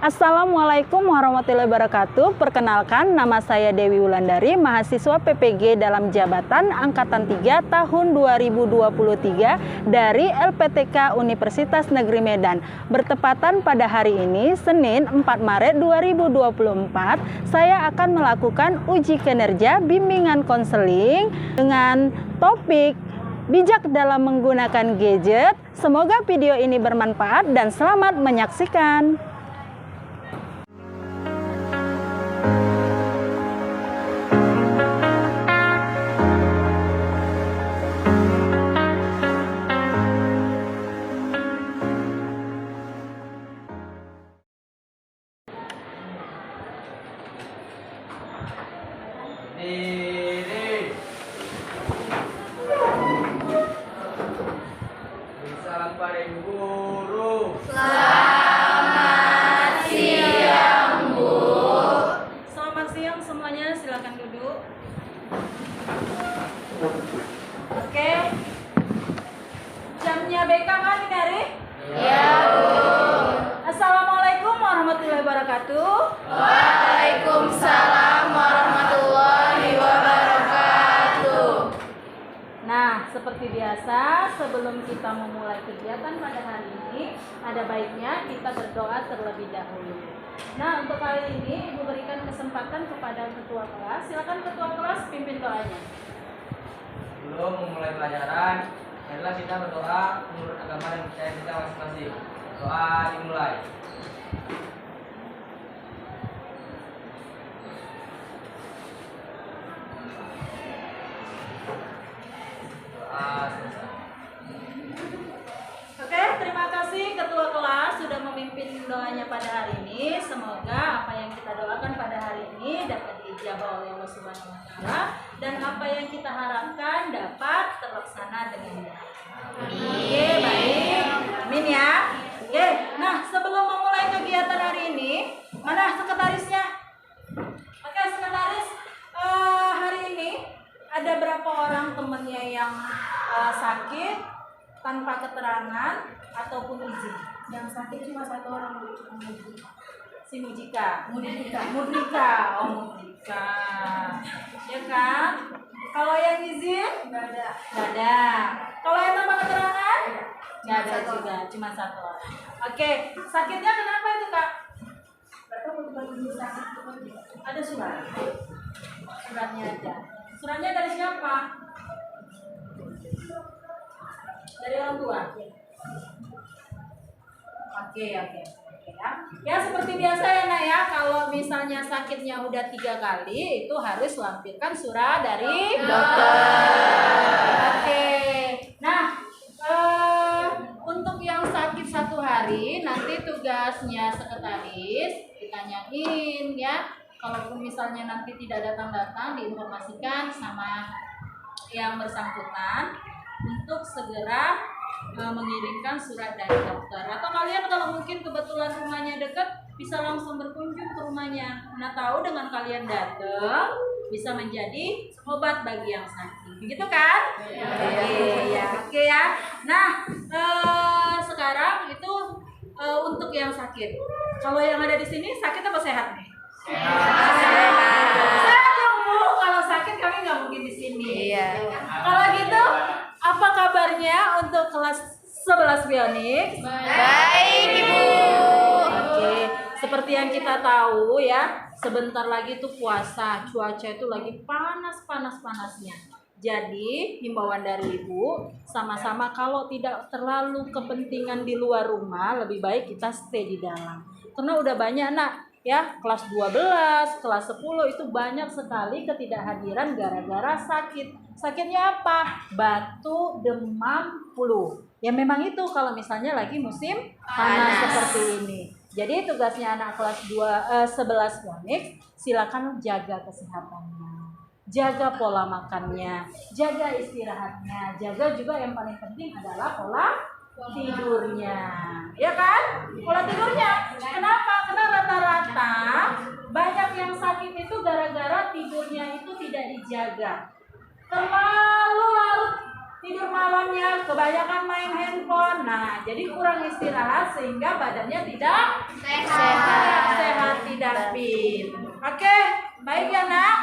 Assalamualaikum warahmatullahi wabarakatuh. Perkenalkan, nama saya Dewi Wulandari, mahasiswa PPG dalam jabatan Angkatan 3 tahun 2023 dari LPTK Universitas Negeri Medan. Bertepatan pada hari ini, Senin 4 Maret 2024, saya akan melakukan uji kinerja bimbingan konseling dengan topik bijak dalam menggunakan gadget. Semoga video ini bermanfaat dan selamat menyaksikan. Salam pada Ibu Guru. Selamat siang, Bu. Selamat siang semuanya, silakan duduk. Oke. Jamnya BK kan ini hari? Ya, Bu. Assalamualaikum warahmatullahi wabarakatuh. Waalaikumsalam warahmatullahi wabarakatuh. Nah, seperti biasa, sebelum kita memulai kegiatan pada hari ini, ada baiknya kita berdoa terlebih dahulu. Nah, untuk kali ini Ibu berikan kesempatan kepada ketua kelas. Silakan ketua kelas pimpin doanya. Sebelum memulai pelajaran, marilah kita berdoa menurut agama dan percaya kita masing-masing. Doa dimulai. Doa selesai. Oke, terima kasih ketua kelas sudah memimpin doanya pada hari ini. Semoga apa yang kita doakan pada hari ini dapat diijabah oleh Allah Subhanahu wa taala dan apa yang kita harapkan dapat terlaksana dengan baik. Oke, baik. Amin ya. Oke, nah sebelum memulai kegiatan hari ini, mana sekretarisnya? Oke, sekretaris, hari ini ada berapa orang temannya yang sakit tanpa keterangan ataupun izin? Yang sakit cuma satu orang, Bu. Si Mudrika. Mudrika. Oh, Mudrika. Ya kan? Kalau yang izin? Nggak ada. Nggak ada. Kalau yang tanpa keterangan? Nggak ada Satu. juga, cuma satu orang. Oke, sakitnya kenapa itu, Kak? Berapa betul-betul sakit itu kan? Ada surat. Suratnya ada. Suratnya dari siapa? Dari orang tua. Oke ya. Ya seperti biasa ya Nak ya, kalau misalnya sakitnya udah 3 kali itu harus lampirkan surat dari dokter. Oke. Nah, untuk yang sakit 1 hari nanti tugasnya sekretaris ditanyain ya. Kalaupun misalnya nanti tidak datang-datang, diinformasikan sama yang bersangkutan untuk segera mengirimkan surat dari dokter. Atau kalian kalau mungkin kebetulan rumahnya dekat, bisa langsung berkunjung ke rumahnya. Mana tahu dengan kalian datang bisa menjadi obat bagi yang sakit. Begitu kan? Oke ya. Nah, sekarang itu untuk yang sakit. Kalau yang ada di sini sakit apa sehat nih? Sehat dong Bu. Kalau sakit kami nggak mungkin di sini. Iya. Kalau gitu, apa kabarnya untuk kelas 11 Bionik? Baik, Ibu. Oke, seperti yang kita tahu ya, sebentar lagi tuh puasa, cuaca itu lagi panas-panasnya. Jadi, himbauan dari Ibu, sama-sama kalau tidak terlalu kepentingan di luar rumah, lebih baik kita stay di dalam. Karena udah banyak ya, kelas 12, kelas 10 itu banyak sekali ketidakhadiran gara-gara sakit. Sakitnya apa? Batuk, demam, flu. Ya memang itu kalau misalnya lagi musim panas seperti ini. Jadi tugasnya anak kelas 11 Phonics, silakan jaga kesehatannya. Jaga pola makannya, jaga istirahatnya, jaga juga yang paling penting adalah pola tidurnya. Ya kan? Pola tidurnya. Kenapa? Karena rata-rata banyak yang sakit itu gara-gara tidurnya itu tidak dijaga. Terlalu larut tidur malamnya kebanyakan main handphone. Nah, jadi kurang istirahat sehingga badannya tidak sehat, tidak fit. Oke, baik ya nak.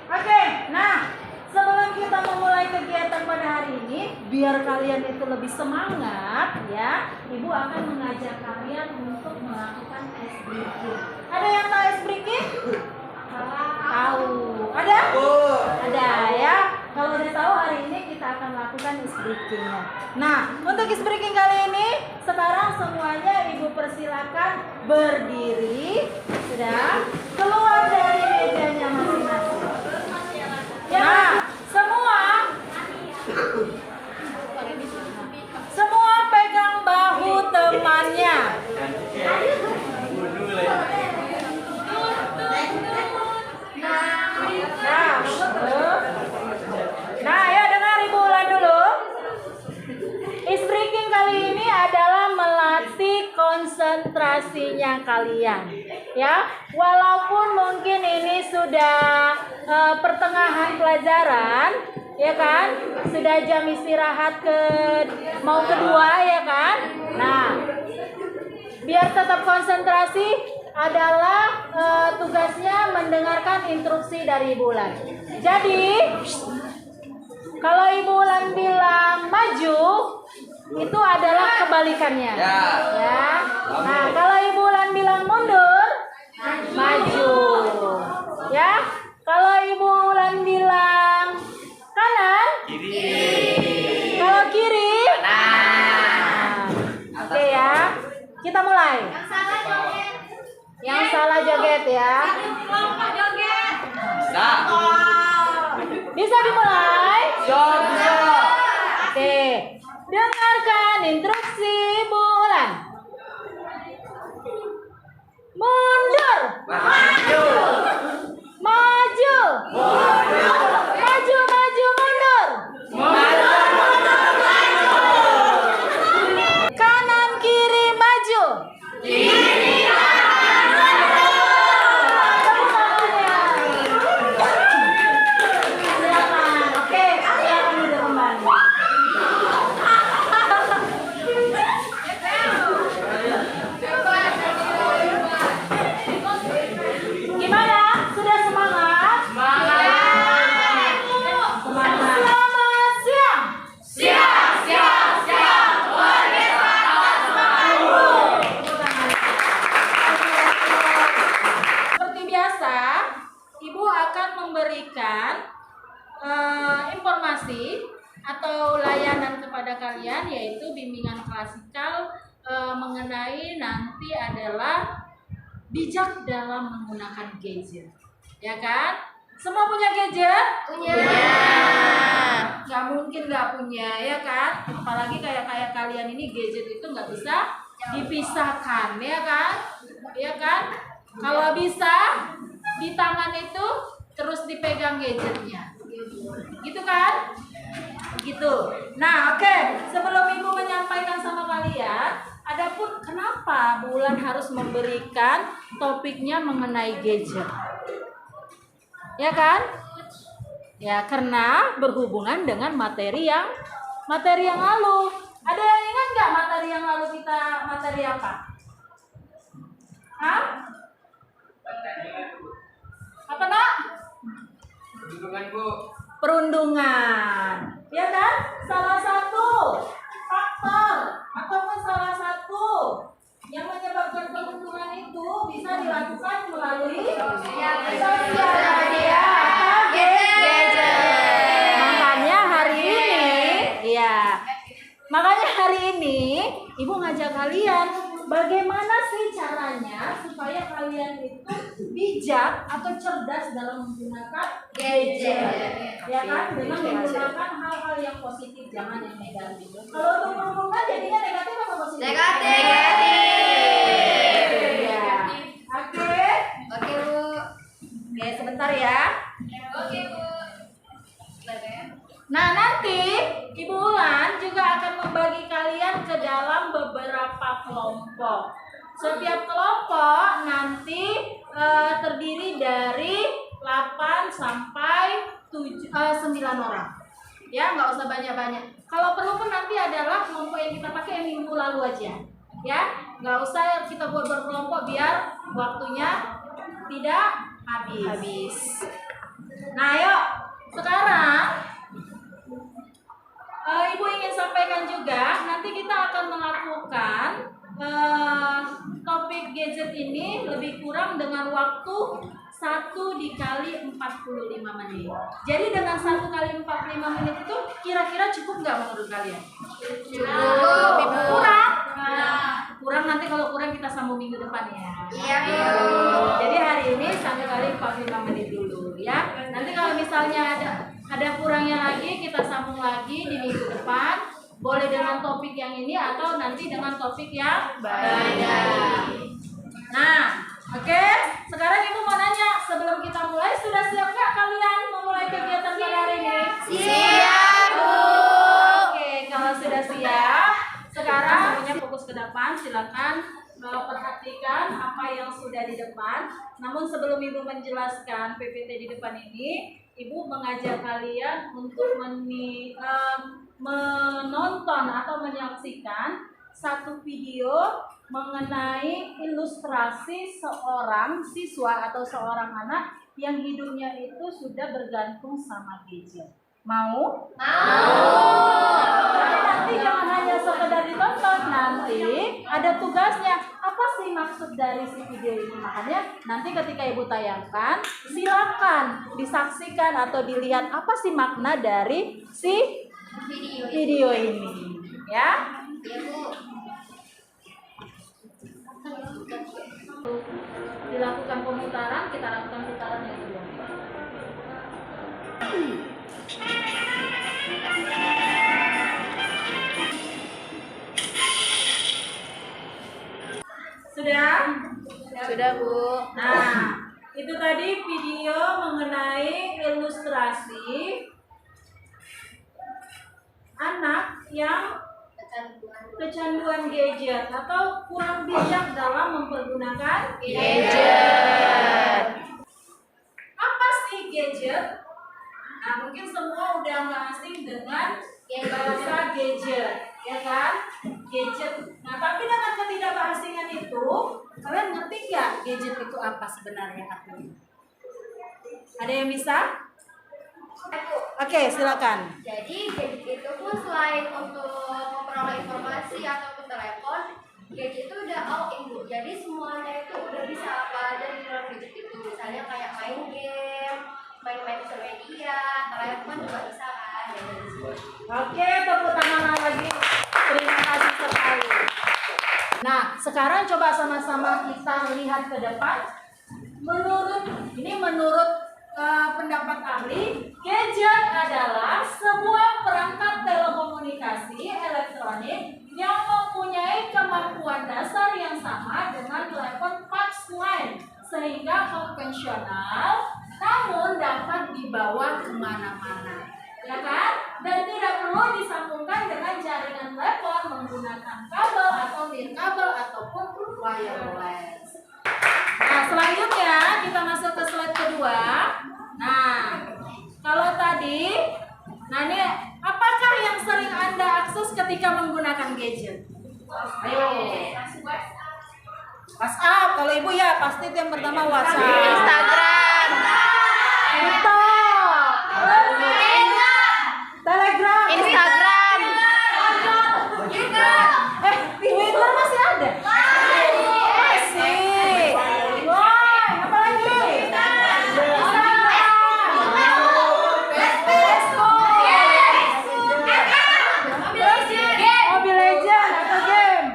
Oke, nah sebelum kita memulai kegiatan pada hari ini, biar kalian itu lebih semangat ya, Ibu akan mengajak kalian untuk melakukan ice breaking. Ada yang tahu ice breaking? Tahu. Ada? Ada ya. Kalau udah tahu, hari ini kita akan lakukan ice breaking-nya. Nah, untuk ice breaking kali ini, sekarang semuanya Ibu persilakan berdiri. Sudah? Keluar dari mejanya masing-masing. Nah, semua pegang bahu temannya. Nah, ya dengar Ibu ulang dulu. Ice breaking kali ini adalah melatih konsentrasinya kalian. Ya, walaupun mungkin ini sudah pertengahan pelajaran, ya kan? Sudah jam istirahat mau kedua, ya kan? Nah, biar tetap konsentrasi adalah tugasnya mendengarkan instruksi dari Ibu Ulan. Jadi, kalau Ibu Ulan bilang maju, itu adalah kebalikannya. Ya. Nah, kalau Ibu Ulan bilang mundur, maju. Ya. Kalau Ibu Ulan bilang kanan, kiri. Kalau kiri, kanan. Oke ya. Kita mulai. Yang salah joget ya. Bisa dimulai? Bisa. Oke. Dengarkan instruksi Ibu Ulan. Mundur. Maju. Maju. Maju, maju, mundur. Kanan, kiri, maju. Silakan. Oke, silakan duduk kembali. Gimana? Sudah semangat? Semangat. Selamat siang. Seperti biasa, Ibu akan memberikan informasi atau layanan kepada kalian, yaitu bimbingan klasikal mengenai nanti adalah bijak dalam menggunakan gadget, ya kan? Semua punya gadget? Punya. Nggak mungkin nggak punya, ya kan? Apalagi kayak kalian ini, gadget itu nggak bisa dipisahkan, ya kan? Ya kan? Kalau bisa di tangan itu terus dipegang gadgetnya, gitu kan? Gitu. Nah, oke. Sebelum Ibu menyampaikan sama kalian, adapun kenapa Bu Ulan harus memberikan topiknya mengenai gadget, ya kan? Ya, karena berhubungan dengan materi yang lalu. Ada yang ingat nggak materi yang lalu kita materi apa? Hah? Apa nak? Perundungan, ya kan? Salah satu faktor ataupun salah satu yang menyebabkan perundungan itu bisa dilakukan melalui sosial media atau gadget. Makanya hari ini Ibu ngajak kalian bagaimana sih caranya supaya kalian itu bijak atau cerdas dalam menggunakan gadget, ya kan? Dengan menggunakan hal-hal yang positif, jangan yang negatif. Kalau untuk menggunakan jadinya negatif apa positif? Negatif. Ya. Oke, Bu. Oke, sebentar ya. Oke, Bu. Nah, nanti Ibu Ulan juga akan membagi kalian ke dalam beberapa kelompok. Setiap kelompok nanti terdiri dari 8 sampai 9 orang. Ya, nggak usah banyak-banyak. Kalau perlu pun nanti adalah kelompok yang kita pakai yang minggu lalu aja. Ya, nggak usah kita buat berkelompok biar waktunya tidak habis. Nah, yuk sekarang Ibu ingin sampaikan juga nanti kita akan melakukan topik gadget ini lebih kurang dengan waktu 1 dikali 45 menit. Jadi dengan 1 kali 45 menit itu kira-kira cukup nggak menurut kalian? Cukup, Ibu. Kurang? Kurang nanti kalau kurang kita sambung minggu depan ya. Iya, Bu. Jadi hari ini 1 kali 45 menit dulu ya. Nanti kalau misalnya ada kurangnya lagi kita sambung lagi di minggu depan. Boleh dengan topik yang ini atau nanti dengan topik yang beda. Nah, oke. Sekarang Ibu mau nanya, sebelum kita mulai sudah siap nggak kalian memulai kegiatan pada hari ini? Siap, Bu. Oke, kalau sudah siap, sekarang semuanya fokus ke depan. Silakan perhatikan apa yang sudah di depan. Namun sebelum Ibu menjelaskan PPT di depan ini, Ibu mengajak kalian untuk menonton atau menyaksikan satu video mengenai ilustrasi seorang siswa atau seorang anak yang hidupnya itu sudah bergantung sama gadget. Mau? Tapi nanti jangan hanya sekedar ditonton, nanti ada tugasnya. Apa sih maksud dari si video ini? Makanya nanti ketika Ibu tayangkan, silakan disaksikan atau dilihat apa sih makna dari si video ini. Ya? Iya, Bu. Dilakukan pemutaran, kita lakukan putaran yang kedua. Sudah? Sudah, Bu. Nah, itu tadi video mengenai ilustrasi anak yang kecanduan gadget atau kurang bijak dalam mempergunakan Gadget. Apa sih gadget? Nah, mungkin semua udah nggak asing dengan bahasa gadget, ya kan? Gadget. Nah, tapi dengan ketidakasingan itu, kalian ngerti nggak gadget itu apa sebenarnya artinya? Ada yang bisa? Oke, silakan. Jadi gadget itu pun selain untuk memperoleh informasi ataupun telepon, gadget itu udah all in, Bu. Jadi semuanya itu udah bisa apa aja di dalam gadget itu. Misalnya kayak main game, main-main sosial media, telepon juga bisa kan. Oke, tepuk tangan lagi. Terima kasih sekali. Nah, sekarang coba sama-sama kita lihat ke depan. Menurut pendapat ahli, gadget adalah sebuah perangkat telekomunikasi elektronik yang mempunyai kemampuan dasar yang sama dengan telepon fax line, sehingga konvensional namun dapat dibawa kemana-mana, ya kan? Dan tidak perlu disambungkan dengan jaringan telepon menggunakan kabel atau nirkabel ataupun wireless. Nah, selanjutnya kita masuk ke slide kedua. Nah, kalau tadi, nah ini apakah yang sering Anda akses ketika menggunakan gadget? Ayo. WhatsApp. Kalau Ibu ya pasti itu yang pertama WhatsApp. Instagram. TikTok. Telegram. Instagram. Twitter masih ada? Masih. Wah, apa lagi? Mobile Legend atau game?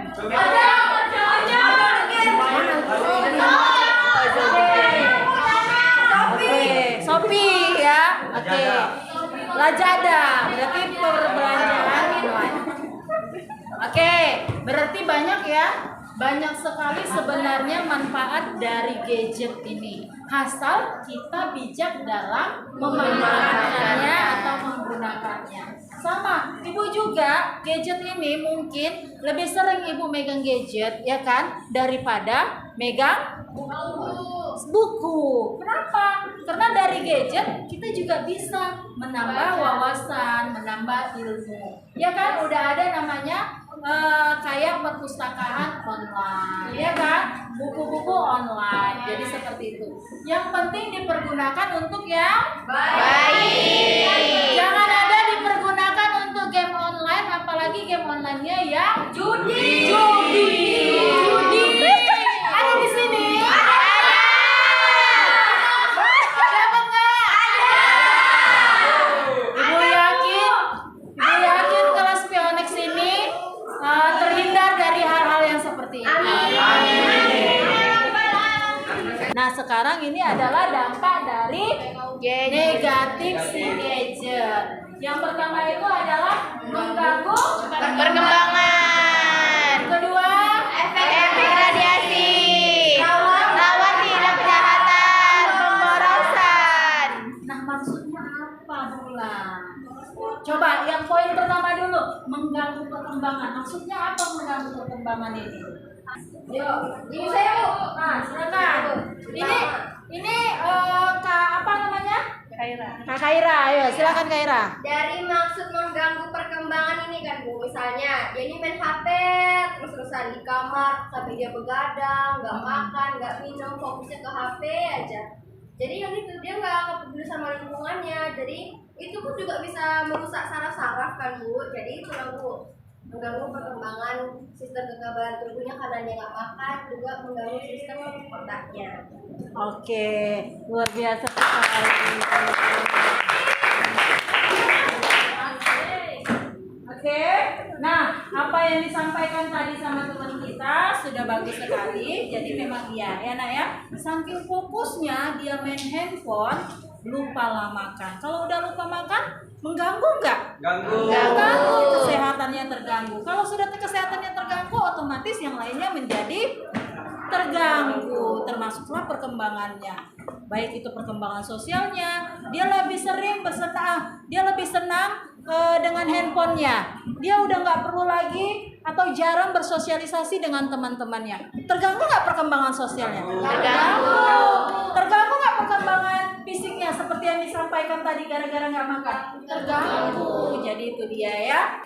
Shopee ya. Oke. Lazada berarti perbelanjaan online. Oke, berarti banyak ya. Banyak sekali sebenarnya manfaat dari gadget ini. Asal kita bijak dalam memanfaatkannya atau menggunakannya. Sama, Ibu juga gadget ini mungkin lebih sering Ibu megang gadget ya kan daripada megang Buku. Kenapa? Karena dari gadget kita juga bisa menambah wawasan, menambah ilmu. Ya kan, udah ada namanya kayak perpustakaan online, ya kan? Buku-buku online. Jadi seperti itu. Yang penting dipergunakan untuk yang baik. Jangan ada dipergunakan untuk game online, apalagi game online-nya yang judi. Ada di sini. Siapa enggak? Ibu yakin kelas Pionex ini terhindar dari hal-hal yang seperti ini. Nah, sekarang ini adalah dampak dari negatif si gadget. Yang pertama itu adalah mengganggu Perkembangan. kedua Efek radiasi. Lawan tindak kejahatan. Pemborosan. Nah, maksudnya apa, Bulan? Coba yang poin pertama dulu, mengganggu perkembangan. Maksudnya apa mengganggu perkembangan ini? Yuk, ini saya Bu. Nah, silakan. Ini Kak apa namanya? Kak Khaira, ayo silakan Khaira. Dari maksud mengganggu perkembangan ini kan Bu, misalnya dia ini main HP terus-terusan di kamar sampai dia begadang, nggak makan, nggak minum, fokusnya ke HP aja. Jadi yang itu dia nggak peduli sama lingkungannya. Jadi itu pun juga bisa merusak saraf-saraf kan Bu. Jadi itu lah Bu, mengganggu perkembangan sistem kekebalan tubuhnya karena dia nggak makan, juga mengganggu sistem otaknya. Oke, luar biasa sekali. Oke, nah apa yang disampaikan tadi sama teman kita sudah bagus sekali. Jadi memang iya ya nak ya. Saking fokusnya dia main handphone, lupa lah makan. Kalau udah lupa makan, mengganggu nggak? Mengganggu, kesehatannya terganggu. Kalau sudah kesehatannya terganggu, otomatis yang lainnya menjadi terganggu, termasuklah perkembangannya. Baik itu perkembangan sosialnya, dia lebih sering dia lebih senang dengan handphonenya. Dia udah nggak perlu lagi atau jarang bersosialisasi dengan teman-temannya. Terganggu nggak perkembangan sosialnya? Terganggu. Terganggu nggak perkembangan fisiknya seperti yang disampaikan tadi gara-gara nggak makan? Terganggu. Jadi itu dia ya.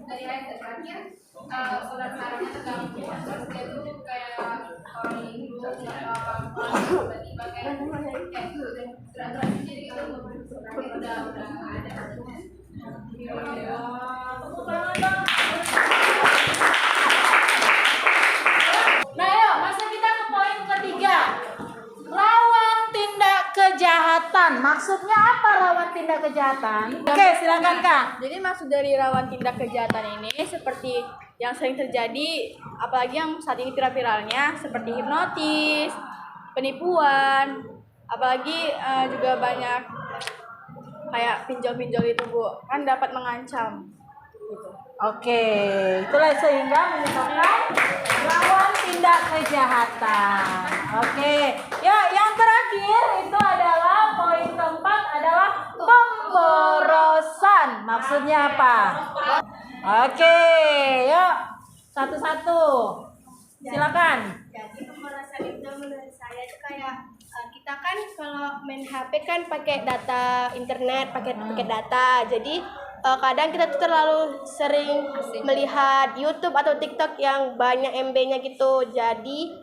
Dari ayat terakhir sholat sarangnya terganggu terus dia tuh kayak orang linglung atau apa-apa tiba-tiba kayak gerak-gerak sendiri gitu udah ada. Nah, ayo masuk kita ke poin ketiga. Lawan tindak kejahatan. Maksudnya apa lawan tindak kejahatan? Oke, silakan Kak. Jadi maksud dari lawan tindak kejahatan ini seperti yang sering terjadi, apalagi yang saat ini viral-viralnya seperti hipnotis, penipuan, apalagi juga banyak kayak pinjol-pinjol itu Bu, kan dapat mengancam gitu. Oke, itulah sehingga menyebabkan lawan tindak kejahatan. Oke, ya yang terakhir itu adalah poin keempat adalah pemborosan. Maksudnya apa? Oke, yuk satu-satu. Silakan. Jadi pemborosan itu menurut saya itu kayak kita kan kalau main HP kan pakai data internet, pakai data. Jadi kadang kita tuh terlalu sering melihat YouTube atau TikTok yang banyak MB-nya gitu. Jadi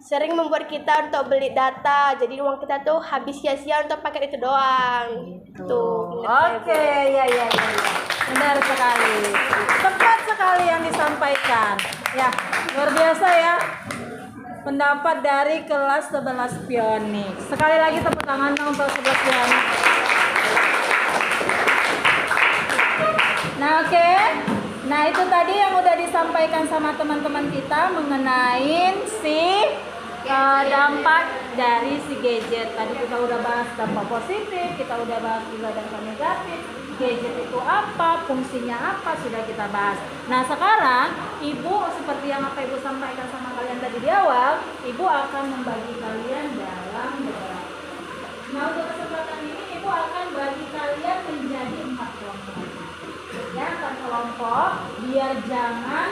sering membuat kita untuk beli data. Jadi uang kita tuh habis sia-sia untuk pakai itu doang. Tuh. Oke, ya. Benar sekali. Tepat sekali yang disampaikan. Ya, luar biasa ya. Pendapat dari kelas 11 Pionex. Sekali lagi tepuk tangan untuk 11 Pionex. Nah, oke. Nah, itu tadi yang udah disampaikan sama teman-teman kita mengenai dampak dari si gadget. Tadi kita udah bahas dampak positif, kita udah bahas juga dampak negatif. Gadget itu apa, fungsinya apa, sudah kita bahas. Nah, sekarang Ibu seperti yang apa Ibu sampaikan sama kalian tadi di awal, Ibu akan membagi kalian dalam beberapa. Nah, untuk kesempatan ini Ibu akan bagi kalian menjadi 4 kelompok. Ya, 4 kelompok biar jangan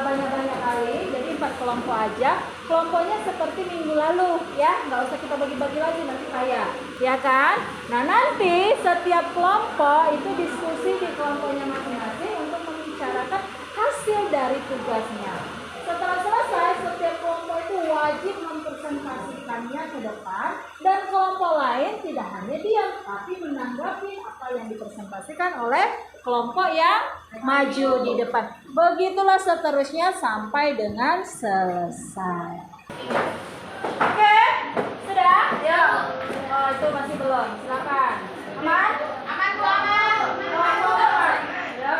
banyak-banyak kali, jadi 4 kelompok aja. Kelompoknya seperti minggu lalu ya, nggak usah kita bagi-bagi lagi nanti saya, ya kan? Nah nanti setiap kelompok itu diskusi di kelompoknya masing-masing untuk membicarakan hasil dari tugasnya. Setelah selesai, setiap kelompok itu wajib mempresentasikannya ke depan, dan kelompok lain tidak hanya diam, tapi menanggapi apa yang dipresentasikan oleh kelompok yang maju di depan. Begitulah seterusnya sampai dengan selesai. Oke, sudah? Ya. Oh, itu masih belum. Silakan. Aman? Aman Bu, aman. Aman. Ya.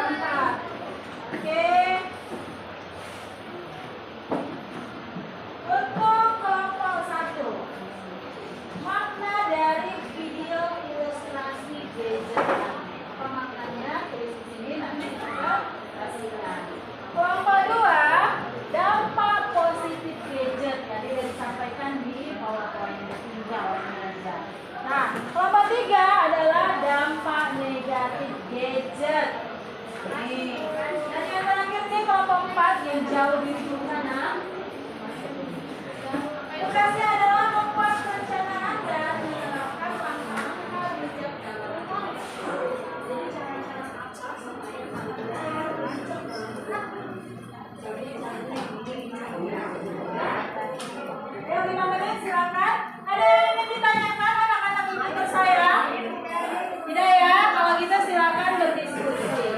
Bentar. Oke. Untuk kelompok 1, makna dari video ilustrasi gadget. Apa maknanya? Tulis di sini, nanti kita kasihkan. Kelompok 2, dampak positif gadget. Tadi sudah disampaikan di PowerPoint 3 oleh. Nah, kelompok 3 adalah dampak negatif gadget. Nih, dan yang terakhir nih kelompok 4 yang jauh di ujung sana. Tugasnya adalah membuat perencanaan dan menerapkan langkah-langkah bijak dalam jadi cara-cara apa Ayo 5 menit silakan. Ada yang ingin ditanyakan anak-anak ibu saya? Tidak ya? Kalau gitu silakan berdiskusi.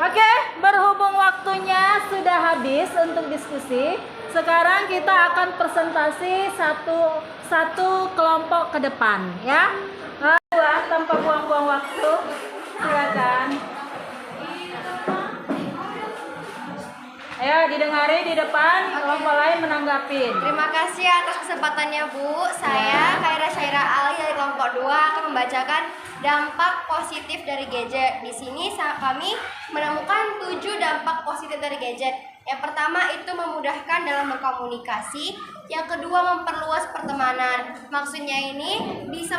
Oke, berhubung waktunya sudah habis untuk diskusi, sekarang kita akan presentasi satu kelompok ke depan, ya. Dua, tanpa buang-buang waktu, silakan. Ayo didengari di depan, kelompok lain menanggapi. Terima kasih atas kesempatannya Bu. Saya Khaira Syaira Ali dari kelompok 2 akan membacakan dampak positif dari gadget. Di sini kami menemukan 7 dampak positif dari gadget. Yang pertama itu memudahkan dalam berkomunikasi. Yang kedua memperluas pertemanan. Maksudnya ini bisa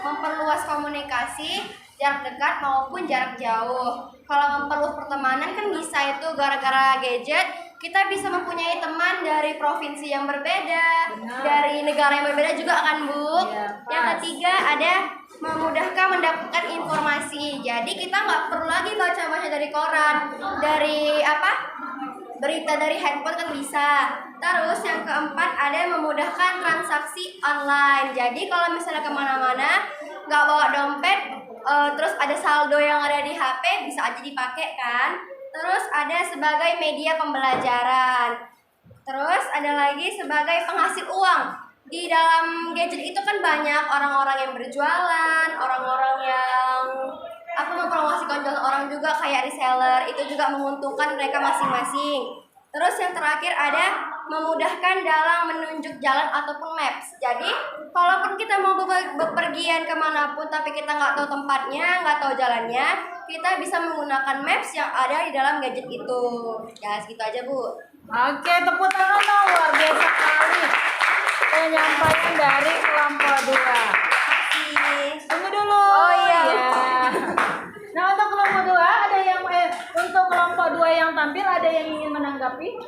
memperluas komunikasi jarak dekat maupun jarak jauh. Kalau memperluas pertemanan kan bisa itu gara-gara gadget kita bisa mempunyai teman dari provinsi yang berbeda, dari negara yang berbeda juga kan Bu. Yang ketiga ada memudahkan mendapatkan informasi. Jadi kita nggak perlu lagi baca-baca dari koran, dari berita dari handphone kan bisa. Terus yang keempat ada memudahkan transaksi online. Jadi kalau misalnya kemana-mana nggak bawa dompet, terus ada saldo yang ada di HP bisa aja dipakai kan. Terus ada sebagai media pembelajaran. Terus ada lagi sebagai penghasil uang. Di dalam gadget itu kan banyak orang-orang yang berjualan, orang-orang yang mempromosikan jualan orang juga kayak reseller. Itu juga menguntungkan mereka masing-masing. Terus yang terakhir ada memudahkan dalam menunjuk jalan ataupun maps. Jadi, kalaupun kita mau bepergian kemanapun tapi kita nggak tahu tempatnya, nggak tahu jalannya, kita bisa menggunakan maps yang ada di dalam gadget itu. Ya, segitu aja Bu. Oke, tepuk tangan dong, luar biasa sekali penyampaian dari kelompok 2. Tunggu dulu. Oh iya. Nah, untuk kelompok 2 ada yang untuk kelompok 2 yang tampil ada yang ingin menanggapi?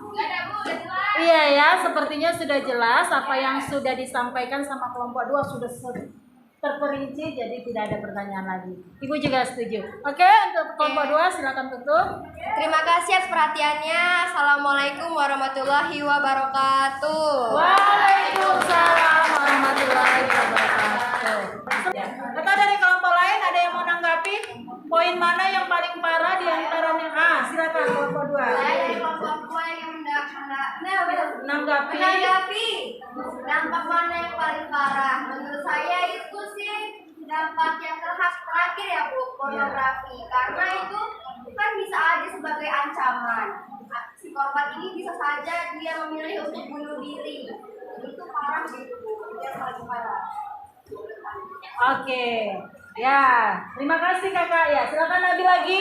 Nggak ada Bu, udah jelas. Iya ya, sepertinya sudah jelas apa yang sudah disampaikan sama kelompok 2 sudah terperinci, jadi tidak ada pertanyaan lagi. Ibu juga setuju. Oke, untuk kelompok 2 silakan tutup. Terima kasih atas perhatiannya. Assalamualaikum warahmatullahi wabarakatuh. Waalaikumsalam warahmatullahi wabarakatuh. Atau dari kelompok lain ada yang mau nanggapi? Poin mana yang paling parah di antara yang A menanggapi. Dampak mana yang paling parah? Menurut saya itu sih dampak yang terakhir ya Bu, pornografi. Karena itu kan bisa aja sebagai ancaman. Si korban ini bisa saja dia memilih untuk bunuh diri. Itu parah gitu Bu, itu yang paling parah. Oke. Ya, terima kasih Kakak ya. Silakan Nabi lagi.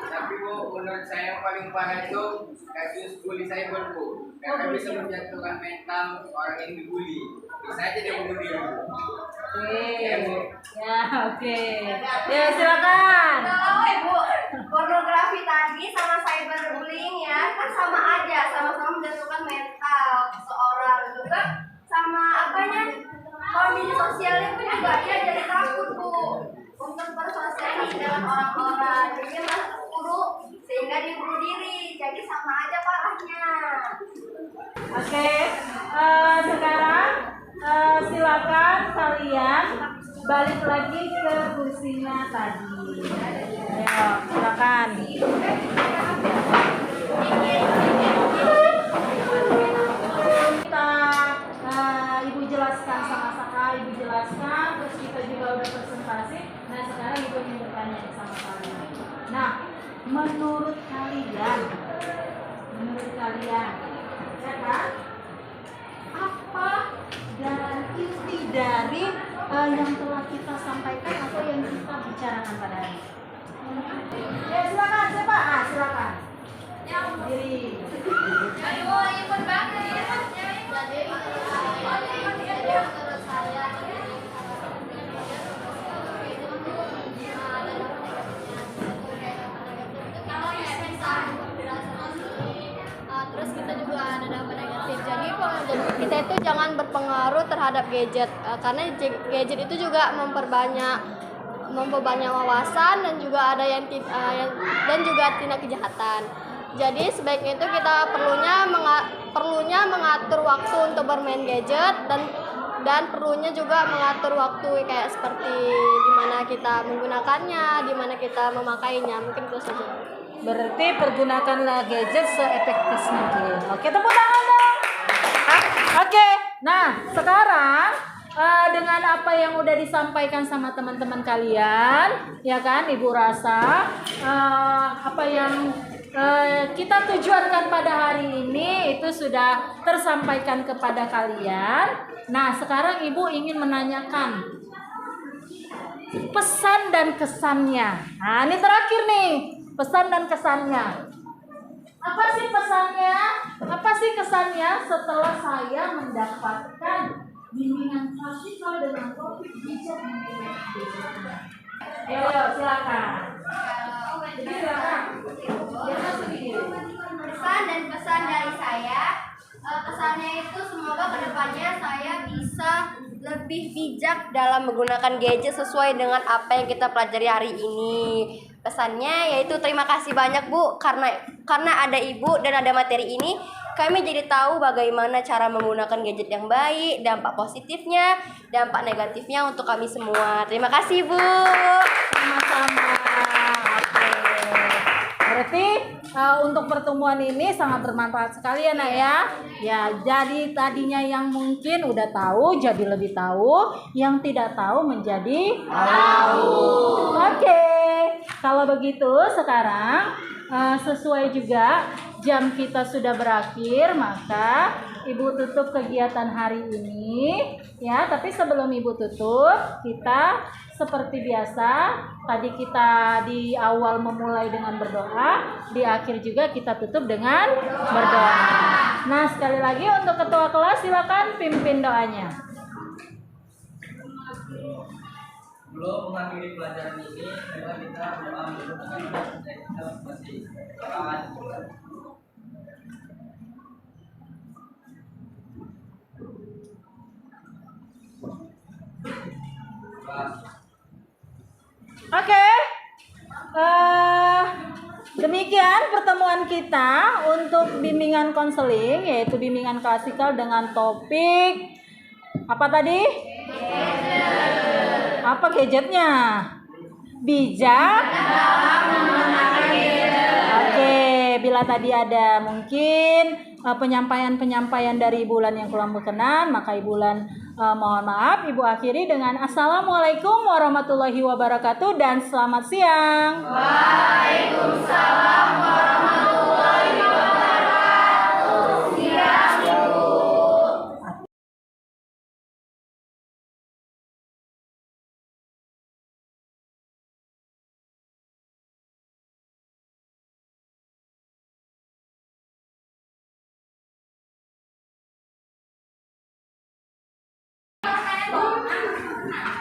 Tapi Bu, menurut saya yang paling parah itu kasus bully cyber Bu. Karena bisa menjatuhkan mental orang yang dibully. Bisa aja dia bunuh diri. Oke. Ya, oke. Ya, silakan. Kalau Ibu, pornografi tadi sama cyberbullying ya kan sama aja, sama-sama menjatuhkan mental seseorang juga, sama apanya? Kalau media sosialnya pun juga dia jadi takut Bu untuk bersosialisasi dengan orang-orang, jadi dia merasa terpuruk sehingga dia bunuh diri, jadi sama aja parahnya. Oke. Sekarang silakan kalian balik lagi ke kursinya tadi. Ayo, silakan. Kita Ibu jelaskan sama-sama, Ibu jelaskan, terus kita juga udah presentasi. Nah, sekarang Ibu ingin bertanya sama kalian. Nah, menurut kalian, ya kan? Apa dan inti dari yang telah kita sampaikan atau yang kita bicarakan pada hari ini? Ya, silakan, siapa? Silakan. Diri. Terus kita juga ada dampak negatif. Jadi kita itu jangan berpengaruh terhadap gadget, karena gadget itu juga memperbanyak wawasan dan juga ada dan juga tindak kejahatan. Jadi sebaiknya itu kita perlunya mengatur waktu untuk bermain gadget dan perlunya juga mengatur waktu kayak seperti di mana kita menggunakannya, di mana kita memakainya. Mungkin itu saja. Berarti pergunakanlah gadget seefektif mungkin. Oke, tepuk tangan dong. Oke, nah sekarang dengan apa yang udah disampaikan sama teman-teman kalian, ya kan, Ibu rasa apa yang kita tujuankan pada hari ini itu sudah tersampaikan kepada kalian. Nah, sekarang Ibu ingin menanyakan pesan dan kesannya. Nah, ini terakhir nih, pesan dan kesannya. Apa sih pesannya? Apa sih kesannya setelah saya mendapatkan bimbingan klasikal dengan topik bijak memilih gadgetnya? Ayo, silakan. Jadi silakan. Pesan dari saya, kesannya itu semoga kedepannya saya bisa lebih bijak dalam menggunakan gadget sesuai dengan apa yang kita pelajari hari ini. Pesannya yaitu terima kasih banyak Bu, karena ada Ibu dan ada materi ini, kami jadi tahu bagaimana cara menggunakan gadget yang baik, dampak positifnya, dampak negatifnya untuk kami semua. Terima kasih Bu. Sama-sama. Oke. Berarti untuk pertemuan ini sangat bermanfaat sekali ya Nak ya. Ya, jadi tadinya yang mungkin udah tahu jadi lebih tahu, yang tidak tahu menjadi tahu. Oke. Kalau begitu sekarang sesuai juga jam kita sudah berakhir, maka Ibu tutup kegiatan hari ini ya. Tapi sebelum Ibu tutup, kita seperti biasa, tadi kita di awal memulai dengan berdoa, di akhir juga kita tutup dengan berdoa. Nah, sekali lagi untuk ketua kelas silakan pimpin doanya. Sebelum mengakhiri pelajaran ini, coba kita berdoa menurunkan kita masih Oke. Demikian pertemuan kita untuk bimbingan konseling, yaitu bimbingan klasikal dengan topik apa tadi? Apa gadgetnya? Bijak dalam menggunakan gadget. Oke, bila tadi ada mungkin penyampaian-penyampaian dari Ibu Ulan yang kurang berkenan, maka Ibu Ulan mohon maaf. Ibu akhiri dengan Assalamualaikum warahmatullahi wabarakatuh dan selamat siang. Waalaikumsalam warahmatullahi wabarakatuh. Siang, Ibu. Nah,